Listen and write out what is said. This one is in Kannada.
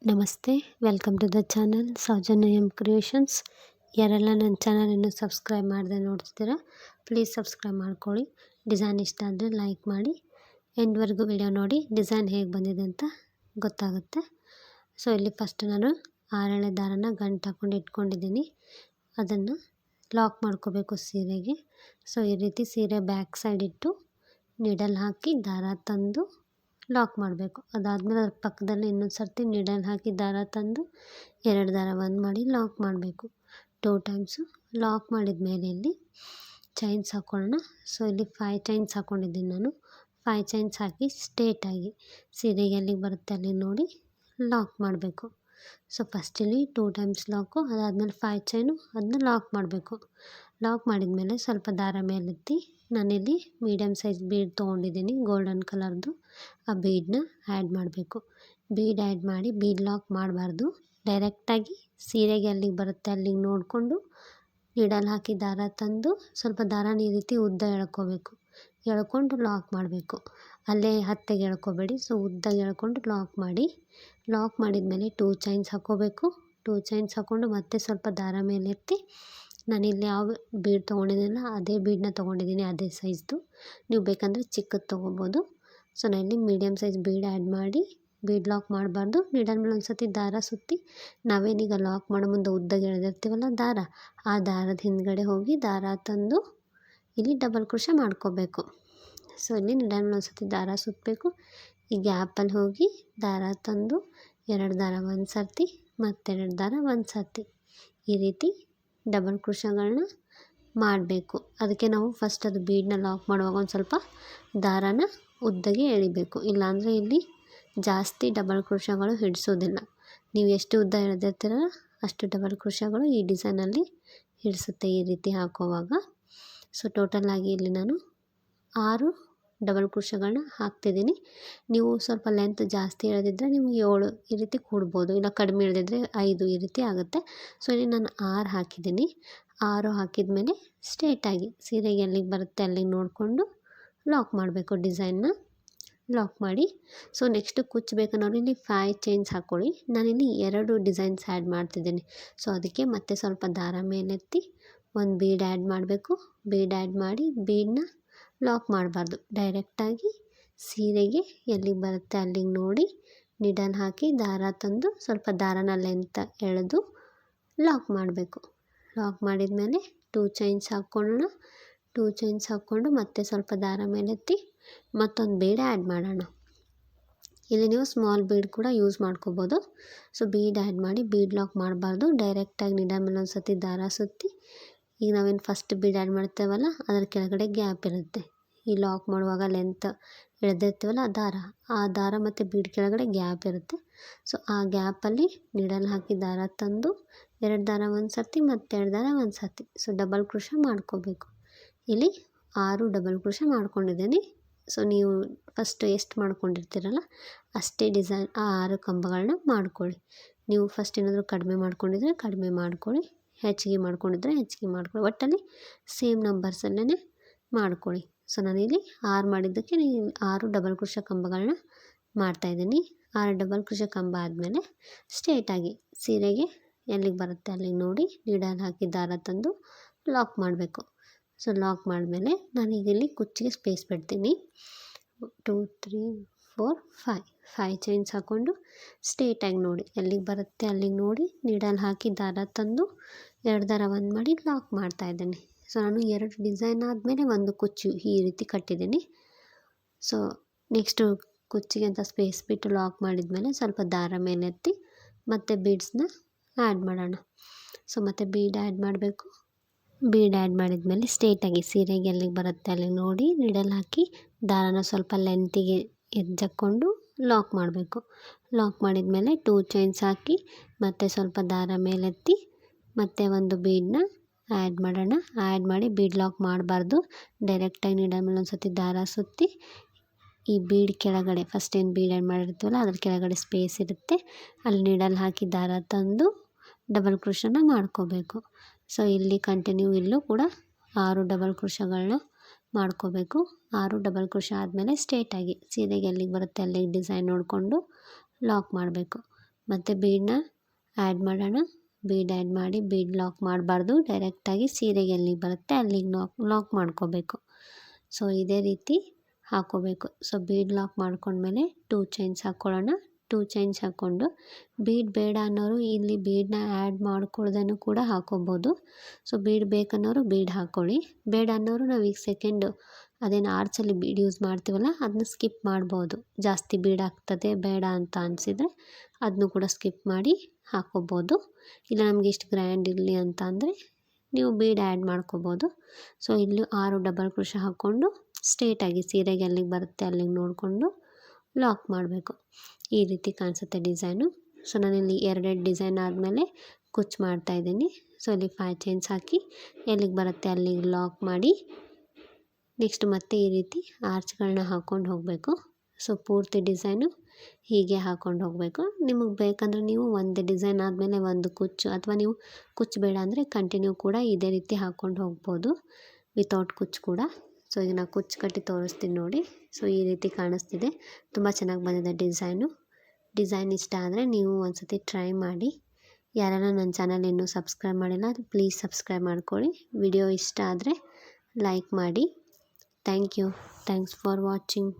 ನಮಸ್ತೆ, welcome to the channel Soujanya creations. ಯಾರೆಲ್ಲ ನನ್ನ ಚಾನಲ್ ಇನ್ನೂ ಸಬ್ಸ್ಕ್ರೈಬ್ ಮಾಡದೆ ನೋಡ್ತಿದ್ದೀರಾ, ಪ್ಲೀಸ್ ಸಬ್ಸ್ಕ್ರೈಬ್ ಮಾಡ್ಕೊಳ್ಳಿ. ಡಿಸೈನ್ ಇಷ್ಟ ಆದರೆ ಲೈಕ್ ಮಾಡಿ, ಎಂಡ್ವರೆಗೂ ವಿಡಿಯೋ ನೋಡಿ ಡಿಸೈನ್ ಹೇಗೆ ಬಂದಿದೆ ಅಂತ ಗೊತ್ತಾಗುತ್ತೆ. ಸೊ ಇಲ್ಲಿ ಫಸ್ಟ್ ನಾನು 6 ದಾರನ ಗಂಟು ಹಾಕ್ಕೊಂಡು ಇಟ್ಕೊಂಡಿದ್ದೀನಿ. ಅದನ್ನು ಲಾಕ್ ಮಾಡ್ಕೋಬೇಕು ಸೀರೆಗೆ. ಸೊ ಈ ರೀತಿ ಸೀರೆ ಬ್ಯಾಕ್ ಸೈಡ್ ಇಟ್ಟು ನೀಡಲ್ ಹಾಕಿ ದಾರ ತಂದು ಲಾಕ್ ಮಾಡಬೇಕು. ಅದಾದಮೇಲೆ ಅದ್ರ ಪಕ್ಕದಲ್ಲಿ ಇನ್ನೊಂದು ಸರ್ತಿ ನೀಡಲ್ ಹಾಕಿ ದಾರ ತಂದು 2 ದಾರ ಒಂದು ಮಾಡಿ ಲಾಕ್ ಮಾಡಬೇಕು. 2 ಟೈಮ್ಸು ಲಾಕ್ ಮಾಡಿದ ಮೇಲೆ ಇಲ್ಲಿ ಚೈನ್ಸ್ ಹಾಕ್ಕೊಳ್ಳೋಣ. ಸೊ ಇಲ್ಲಿ 5 ಚೈನ್ಸ್ ಹಾಕ್ಕೊಂಡಿದ್ದೀನಿ ನಾನು. 5 ಚೈನ್ಸ್ ಹಾಕಿ ಸ್ಟ್ರೇಟಾಗಿ ಸೀರೆಗೆ ಎಲ್ಲಿಗೆ ಬರುತ್ತೆ ಅಲ್ಲಿ ನೋಡಿ ಲಾಕ್ ಮಾಡಬೇಕು. ಸೊ ಫಸ್ಟ್ ಇಲ್ಲಿ 2 ಟೈಮ್ಸ್ ಲಾಕು, ಅದಾದಮೇಲೆ 5 ಚೈನು, ಅದನ್ನ ಲಾಕ್ ಮಾಡಬೇಕು. ಲಾಕ್ ಮಾಡಿದ ಮೇಲೆ ಸ್ವಲ್ಪ ದಾರ ಮೇಲೆತ್ತಿ ನಾನಿಲ್ಲಿ ಮೀಡಿಯಮ್ ಸೈಜ್ ಬೀಡ್ ತೊಗೊಂಡಿದ್ದೀನಿ, ಗೋಲ್ಡನ್ ಕಲರ್ದು. ಆ ಬೀಡನ್ನ ಆ್ಯಡ್ ಮಾಡಬೇಕು. ಬೀಡ್ ಆ್ಯಡ್ ಮಾಡಿ ಬೀಡ್ ಲಾಕ್ ಮಾಡಬಾರ್ದು. ಡೈರೆಕ್ಟಾಗಿ ಸೀರೆಗೆ ಎಲ್ಲಿಗೆ ಬರುತ್ತೆ ಅಲ್ಲಿಗೆ ನೋಡಿಕೊಂಡು ನೀಡಲ್ ಹಾಕಿ ದಾರ ತಂದು ಸ್ವಲ್ಪ ದಾರನ ಈ ರೀತಿ ಉದ್ದ ಎಳ್ಕೋಬೇಕು. ಎಳ್ಕೊಂಡು ಲಾಕ್ ಮಾಡಬೇಕು. ಅಲ್ಲೇ ಹತ್ತೆಗೆ ಎಳ್ಕೊಬೇಡಿ. ಸೊ ಉದ್ದ ಎಳ್ಕೊಂಡು ಲಾಕ್ ಮಾಡಿ. ಲಾಕ್ ಮಾಡಿದ ಮೇಲೆ 2 ಚೈನ್ಸ್ ಹಾಕ್ಕೋಬೇಕು. 2 ಚೈನ್ಸ್ ಹಾಕ್ಕೊಂಡು ಮತ್ತೆ ಸ್ವಲ್ಪ ದಾರ ಮೇಲೆ ಎತ್ತಿ ನಾನಿಲ್ಲಿ ಯಾವ ಬೀಡ್ ತೊಗೊಂಡಿದ್ದೀನಲ್ಲ ಅದೇ ಬೀಡನ್ನ ತೊಗೊಂಡಿದ್ದೀನಿ, ಅದೇ ಸೈಜ್ದು. ನೀವು ಬೇಕಂದರೆ ಚಿಕ್ಕದು ತೊಗೋಬೋದು. ಸೊ ನಾನಿಲ್ಲಿ ಮೀಡಿಯಮ್ ಸೈಜ್ ಬೀಡ್ ಆ್ಯಡ್ ಮಾಡಿ ಬೀಡ್ ಲಾಕ್ ಮಾಡಬಾರ್ದು. ನೀಡಲ್ ಮೇಲೆ ಒಂದು ಸತಿ ದಾರ ಸುತ್ತಿ ನಾವೇನೀಗ ಲಾಕ್ ಮಾಡೋ ಮುಂದೆ ಉದ್ದಗೆ ಎಳೆದಿರ್ತೀವಲ್ಲ ದಾರ, ಆ ದಾರದ ಹಿಂದ್ಗಡೆ ಹೋಗಿ ದಾರ ತಂದು ಇಲ್ಲಿ ಡಬಲ್ ಕ್ರೋಶೆ ಮಾಡ್ಕೋಬೇಕು. ಸೊ ಇಲ್ಲಿ ನೀಡಲ್ ಮೇಲೆ ಒಂದು ಸತಿ ದಾರ ಸುತ್ತಬೇಕು. ಈ ಗ್ಯಾಪಲ್ಲಿ ಹೋಗಿ ದಾರ ತಂದು 2 ದಾರ ಒಂದು ಸರ್ತಿ ಮತ್ತು 2 ದಾರ ಒಂದು ಸರ್ತಿ ಈ ರೀತಿ ಡಬಲ್ ಕ್ರೋಶಗಳನ್ನ ಮಾಡಬೇಕು. ಅದಕ್ಕೆ ನಾವು ಫಸ್ಟ್ ಅದು ಬೀಡನ್ನ ಲಾಕ್ ಮಾಡುವಾಗ ಒಂದು ಸ್ವಲ್ಪ ದಾರನ ಉದ್ದಗೆ ಎಳಿಬೇಕು. ಇಲ್ಲಾಂದರೆ ಇಲ್ಲಿ ಜಾಸ್ತಿ ಡಬಲ್ ಕ್ರೋಶಗಳು ಹಿಡಿಸೋದಿಲ್ಲ. ನೀವು ಎಷ್ಟು ಉದ್ದ ಎಳೆದಿರ್ತೀರಲ್ಲ ಅಷ್ಟು ಡಬಲ್ ಕ್ರೋಶಗಳು ಈ ಡಿಸೈನಲ್ಲಿ ಹಿಡಿಸುತ್ತೆ ಈ ರೀತಿ ಹಾಕೋವಾಗ. ಸೊ ಟೋಟಲಾಗಿ ಇಲ್ಲಿ ನಾನು 6 ಡಬಲ್ ಕ್ರೋಶಗಳನ್ನ ಹಾಕ್ತಿದ್ದೀನಿ. ನೀವು ಸ್ವಲ್ಪ ಲೆಂತ್ ಜಾಸ್ತಿ ಎಳೆದಿದ್ದರೆ ನಿಮಗೆ 7 ಈ ರೀತಿ ಕೂಡ್ಬೋದು, ಇಲ್ಲ ಕಡಿಮೆ ಎಳೆದಿದ್ದರೆ 5 ಈ ರೀತಿ ಆಗುತ್ತೆ. ಸೊ ಇಲ್ಲಿ ನಾನು 6 ಹಾಕಿದ್ದೀನಿ. 6 ಹಾಕಿದ ಮೇಲೆ ಸ್ಟ್ರೇಟಾಗಿ ಸೀರೆಗೆ ಎಲ್ಲಿಗೆ ಬರುತ್ತೆ ಅಲ್ಲಿಗೆ ನೋಡಿಕೊಂಡು ಲಾಕ್ ಮಾಡಬೇಕು. ಡಿಸೈನ್ನ ಲಾಕ್ ಮಾಡಿ. ಸೊ ನೆಕ್ಸ್ಟು ಕುಚ್ಚಬೇಕನ್ನೋರು ಇಲ್ಲಿ 5 ಚೈನ್ಸ್ ಹಾಕ್ಕೊಳ್ಳಿ. ನಾನಿಲ್ಲಿ 2 ಡಿಸೈನ್ಸ್ ಆ್ಯಡ್ ಮಾಡ್ತಿದ್ದೀನಿ. ಸೊ ಅದಕ್ಕೆ ಮತ್ತೆ ಸ್ವಲ್ಪ ದಾರ ಮೇಲೆತ್ತಿ ಒಂದು ಬೀಡ್ ಆ್ಯಡ್ ಮಾಡಬೇಕು. ಬೀಡ್ ಆ್ಯಡ್ ಮಾಡಿ ಬೀಡನ್ನ ಲಾಕ್ ಮಾಡಬಾರ್ದು. ಡೈರೆಕ್ಟಾಗಿ ಸೀರೆಗೆ ಎಲ್ಲಿಗೆ ಬರುತ್ತೆ ಅಲ್ಲಿಗೆ ನೋಡಿ ನೀಡಲ್ ಹಾಕಿ ದಾರ ತಂದು ಸ್ವಲ್ಪ ದಾರನ ಲೆಂತ್ ಎಳೆದು ಲಾಕ್ ಮಾಡಬೇಕು. ಲಾಕ್ ಮಾಡಿದ ಮೇಲೆ 2 ಚೈನ್ಸ್ ಹಾಕ್ಕೊಳ್ಳೋಣ. 2 ಚೈನ್ಸ್ ಹಾಕ್ಕೊಂಡು ಮತ್ತೆ ಸ್ವಲ್ಪ ದಾರ ಮೇಲೆತ್ತಿ ಮತ್ತೊಂದು ಬೀಡ್ ಆ್ಯಡ್ ಮಾಡೋಣ. ಇಲ್ಲಿ ನೀವು ಸ್ಮಾಲ್ ಬೀಡ್ ಕೂಡ ಯೂಸ್ ಮಾಡ್ಕೋಬೋದು. ಸೊ ಬೀಡ್ ಆ್ಯಡ್ ಮಾಡಿ ಬೀಡ್ ಲಾಕ್ ಮಾಡಬಾರ್ದು. ಡೈರೆಕ್ಟಾಗಿ ನೀಡಲ್ ಮೇಲೆ ಒಂದು ಸತಿ ದಾರ ಸುತ್ತಿ ಈಗ ನಾವೇನು ಫಸ್ಟ್ ಬೀಡ್ ಆ್ಯಡ್ ಮಾಡ್ತೇವಲ್ಲ ಅದರ ಕೆಳಗಡೆ ಗ್ಯಾಪ್ ಇರುತ್ತೆ. ಈ ಲಾಕ್ ಮಾಡುವಾಗ ಲೆಂತ್ ಎಳೆದಿರ್ತೀವಲ್ಲ ಆ ದಾರ ಮತ್ತು ಬೀಡ್ ಕೆಳಗಡೆ ಗ್ಯಾಪ್ ಇರುತ್ತೆ. ಸೊ ಆ ಗ್ಯಾಪಲ್ಲಿ ನೀಡಲ್ ಹಾಕಿ ದಾರ ತಂದು 2 ದಾರ ಒಂದು ಸರ್ತಿ ಮತ್ತು 2 ದಾರ ಒಂದು ಸರ್ತಿ. ಸೊ ಡಬಲ್ ಕ್ರೋಶೆ ಮಾಡ್ಕೋಬೇಕು. ಇಲ್ಲಿ 6 ಡಬಲ್ ಕ್ರೋಶೆ ಮಾಡ್ಕೊಂಡಿದ್ದೀನಿ. ಸೊ ನೀವು ಫಸ್ಟ್ ಎಷ್ಟು ಮಾಡ್ಕೊಂಡಿರ್ತೀರಲ್ಲ ಅಷ್ಟೇ ಡಿಸೈನ್ ಆ 6 ಕಂಬಗಳನ್ನ ಮಾಡ್ಕೊಳ್ಳಿ. ನೀವು ಫಸ್ಟ್ ಏನಾದರೂ ಕಡಿಮೆ ಮಾಡ್ಕೊಂಡಿದ್ರೆ ಕಡಿಮೆ ಮಾಡ್ಕೊಳ್ಳಿ, ಹೆಚ್ಚಿಗೆ ಮಾಡ್ಕೊಂಡಿದ್ರೆ ಹೆಚ್ಚಿಗೆ ಮಾಡ್ಕೊಳ್ಳಿ. ಒಟ್ಟಲ್ಲಿ ಸೇಮ್ ನಂಬರ್ಸಲ್ಲೇ ಮಾಡ್ಕೊಳ್ಳಿ. ಸೊ ನಾನಿಲ್ಲಿ 6 ಮಾಡಿದ್ದಕ್ಕೆ 6 ಡಬಲ್ ಕ್ರೋಶೆ ಕಂಬಗಳನ್ನ ಮಾಡ್ತಾಯಿದ್ದೀನಿ. 6 ಡಬಲ್ ಕ್ರೋಶೆ ಕಂಬ ಆದಮೇಲೆ ಸ್ಟ್ರೇಟಾಗಿ ಸೀರೆಗೆ ಎಲ್ಲಿಗೆ ಬರುತ್ತೆ ಅಲ್ಲಿಗೆ ನೋಡಿ ನೀಡಲ್ ಹಾಕಿ ದಾರ ತಂದು ಲಾಕ್ ಮಾಡಬೇಕು. ಸೊ ಲಾಕ್ ಮಾಡಿದ್ಮೇಲೆ ನಾನೀಗ ಇಲ್ಲಿ ಕುಚ್ಚಿಗೆ ಸ್ಪೇಸ್ ಬಿಡ್ತೀನಿ. 2 3 4 5 ಚೈನ್ಸ್ ಹಾಕ್ಕೊಂಡು ಸ್ಟ್ರೇಟಾಗಿ ನೋಡಿ ಎಲ್ಲಿಗೆ ಬರುತ್ತೆ ಅಲ್ಲಿಗೆ ನೋಡಿ ನೀಡಲ್ ಹಾಕಿ ದಾರ ತಂದು 2 ದಾರ ಒಂದು ಮಾಡಿ ಲಾಕ್ ಮಾಡ್ತಾಯಿದ್ದೀನಿ. ಸೊ ನಾನು 2 ಡಿಸೈನ್ ಆದಮೇಲೆ ಒಂದು ಕುಚ್ಚು ಈ ರೀತಿ ಕಟ್ಟಿದ್ದೀನಿ. ಸೊ ನೆಕ್ಸ್ಟು ಕುಚ್ಚಿಗೆ ಅಂತ ಸ್ಪೇಸ್ ಬಿಟ್ಟು ಲಾಕ್ ಮಾಡಿದ್ಮೇಲೆ ಸ್ವಲ್ಪ ದಾರ ಮೇಲೆತ್ತಿ ಮತ್ತು ಬೀಡ್ಸ್ನ ಆ್ಯಡ್ ಮಾಡೋಣ. ಸೊ ಮತ್ತು ಬೀಡ್ ಆ್ಯಡ್ ಮಾಡಬೇಕು. ಬೀಡ್ ಆ್ಯಡ್ ಮಾಡಿದ್ಮೇಲೆ ಸ್ಟ್ರೇಟಾಗಿ ಸೀರೆಗೆ ಎಲ್ಲಿಗೆ ಬರುತ್ತೆ ಅಲ್ಲಿಗೆ ನೋಡಿ ನೀಡಲ್ ಹಾಕಿ ದಾರನ ಸ್ವಲ್ಪ ಲೆಂತಿಗೆ ಎಜ್ಜಕ್ಕೊಂಡು ಲಾಕ್ ಮಾಡಬೇಕು. ಲಾಕ್ ಮಾಡಿದ್ಮೇಲೆ 2 ಚೈನ್ಸ್ ಹಾಕಿ ಮತ್ತು ಸ್ವಲ್ಪ ದಾರ ಮೇಲೆತ್ತಿ ಮತ್ತು ಒಂದು ಬೀಡನ್ನ ಆ್ಯಡ್ ಮಾಡೋಣ. ಆ್ಯಡ್ ಮಾಡಿ ಬೀಡ್ ಲಾಕ್ ಮಾಡಬಾರ್ದು. ಡೈರೆಕ್ಟಾಗಿ ನೀಡಲ್ ಮೇಲೆ ಒಂದು ಸತಿ ದಾರ ಸುತ್ತಿ ಈ ಬೀಡ್ ಕೆಳಗಡೆ ಫಸ್ಟ್ ಏನು ಬೀಡ್ ಆ್ಯಡ್ ಮಾಡಿರ್ತೀವಲ್ಲ ಅದ್ರ ಕೆಳಗಡೆ ಸ್ಪೇಸ್ ಇರುತ್ತೆ, ಅಲ್ಲಿ ನೀಡಲ್ ಹಾಕಿ ದಾರ ತಂದು ಡಬಲ್ ಕ್ರೋಶನ ಮಾಡ್ಕೋಬೇಕು. ಸೊ ಇಲ್ಲಿ ಕಂಟಿನ್ಯೂ ಇಲ್ಲೂ ಕೂಡ 6 ಡಬಲ್ ಕ್ರೋಶಗಳನ್ನ ಮಾಡ್ಕೋಬೇಕು. 6 ಡಬಲ್ ಕ್ರೋಶ ಆದಮೇಲೆ ಸ್ಟ್ರೇಟಾಗಿ ಸೀರೆಗೆ ಎಲ್ಲಿಗೆ ಬರುತ್ತೆ ಅಲ್ಲಿಗೆ ಡಿಸೈನ್ ನೋಡಿಕೊಂಡು ಲಾಕ್ ಮಾಡಬೇಕು. ಮತ್ತು ಬೀಡನ್ನ ಆ್ಯಡ್ ಮಾಡೋಣ. ಬೀಡ್ ಆ್ಯಡ್ ಮಾಡಿ ಬೀಡ್ ಲಾಕ್ ಮಾಡಬಾರ್ದು, ಡೈರೆಕ್ಟಾಗಿ ಸೀರೆಗೆ ಎಲ್ಲಿಗೆ ಬರುತ್ತೆ ಅಲ್ಲಿಗೆ ಲಾಕ್ ಮಾಡ್ಕೋಬೇಕು. ಸೊ ಇದೇ ರೀತಿ ಹಾಕ್ಕೋಬೇಕು. ಸೊ ಬೀಡ್ ಲಾಕ್ ಮಾಡ್ಕೊಂಡ್ಮೇಲೆ 2 ಚೈನ್ಸ್ ಹಾಕ್ಕೊಳ್ಳೋಣ. 2 ಚೈನ್ಸ್ ಹಾಕ್ಕೊಂಡು ಬೀಡ್ ಬೇಡ ಅನ್ನೋರು ಇಲ್ಲಿ ಬೀಡನ್ನ ಆ್ಯಡ್ ಮಾಡ್ಕೊಳ್ದೇನೂ ಕೂಡ ಹಾಕ್ಕೋಬೋದು. ಸೊ ಬೀಡ್ ಬೇಕನ್ನೋರು ಬೀಡ್ ಹಾಕ್ಕೊಳ್ಳಿ, ಬೇಡ ಅನ್ನೋರು ನಾವೀಗ ಸೆಕೆಂಡು ಅದೇನು ಆರ್ಚಲ್ಲಿ ಬೀಡ್ ಯೂಸ್ ಮಾಡ್ತೀವಲ್ಲ ಅದನ್ನ ಸ್ಕಿಪ್ ಮಾಡ್ಬೋದು. ಜಾಸ್ತಿ ಬೀಡ್ ಆಗ್ತದೆ ಬೇಡ ಅಂತ ಅನಿಸಿದರೆ ಅದನ್ನು ಕೂಡ ಸ್ಕಿಪ್ ಮಾಡಿ ಹಾಕ್ಕೋಬೋದು. ಇಲ್ಲ ನಮಗೆ ಇಷ್ಟು ಗ್ರ್ಯಾಂಡ್ ಇರಲಿ ಅಂತ ಅಂದರೆ ನೀವು ಬೀಡ್ ಆ್ಯಡ್ ಮಾಡ್ಕೋಬೋದು. ಸೊ ಇಲ್ಲಿ 6 ಡಬಲ್ ಕ್ರೋಶೆ ಹಾಕ್ಕೊಂಡು ಸ್ಟ್ರೇಟಾಗಿ ಸೀರೆಗೆ ಎಲ್ಲಿಗೆ ಬರುತ್ತೆ ಅಲ್ಲಿಗೆ ನೋಡಿಕೊಂಡು ಲಾಕ್ ಮಾಡಬೇಕು. ಈ ರೀತಿ ಕಾಣಿಸುತ್ತೆ ಡಿಸೈನು. ಸೊ ನಾನಿಲ್ಲಿ 2 ಡಿಸೈನ್ ಆದಮೇಲೆ ಕುಚ್ಚು ಮಾಡ್ತಾಯಿದ್ದೀನಿ. ಸೊ ಇಲ್ಲಿ 5 ಚೈನ್ಸ್ ಹಾಕಿ ಎಲ್ಲಿಗೆ ಬರುತ್ತೆ ಅಲ್ಲಿಗೆ ಲಾಕ್ ಮಾಡಿ ನೆಕ್ಸ್ಟ್ ಮತ್ತೆ ಈ ರೀತಿ ಆರ್ಚ್ಗಳನ್ನ ಹಾಕ್ಕೊಂಡು ಹೋಗಬೇಕು. ಸೊ ಪೂರ್ತಿ ಡಿಸೈನು ಹೀಗೆ ಹಾಕ್ಕೊಂಡು ಹೋಗಬೇಕು. ನಿಮಗೆ ಬೇಕಂದರೆ ನೀವು ಒಂದು ಡಿಸೈನ್ ಆದಮೇಲೆ ಒಂದು ಕುಚ್ಚು, ಅಥವಾ ನೀವು ಕುಚ್ಚು ಬೇಡ ಅಂದರೆ ಕಂಟಿನ್ಯೂ ಕೂಡ ಇದೇ ರೀತಿ ಹಾಕ್ಕೊಂಡು ಹೋಗ್ಬೋದು ವಿತೌಟ್ ಕುಚ್ಚು ಕೂಡ. ಸೊ ಈಗ ನಾನು ಕುಚ್ಚು ಕಟ್ಟಿ ತೋರಿಸ್ತೀನಿ ನೋಡಿ. ಸೊ ಈ ರೀತಿ ಕಾಣಿಸ್ತಿದೆ, ತುಂಬ ಚೆನ್ನಾಗಿ ಬಂದಿದೆ ಡಿಸೈನು. ಡಿಸೈನ್ ಇಷ್ಟ ಆದರೆ ನೀವು ಒಂದು ಸತಿ ಟ್ರೈ ಮಾಡಿ. ಯಾರೆಲ್ಲ ನನ್ನ ಚಾನಲ್ ಇನ್ನೂ ಸಬ್ಸ್ಕ್ರೈಬ್ ಮಾಡಿಲ್ಲ ಪ್ಲೀಸ್ ಸಬ್ಸ್ಕ್ರೈಬ್ ಮಾಡ್ಕೊಳ್ಳಿ. ವಿಡಿಯೋ ಇಷ್ಟ ಆದರೆ ಲೈಕ್ ಮಾಡಿ. Thank you. Thanks for watching.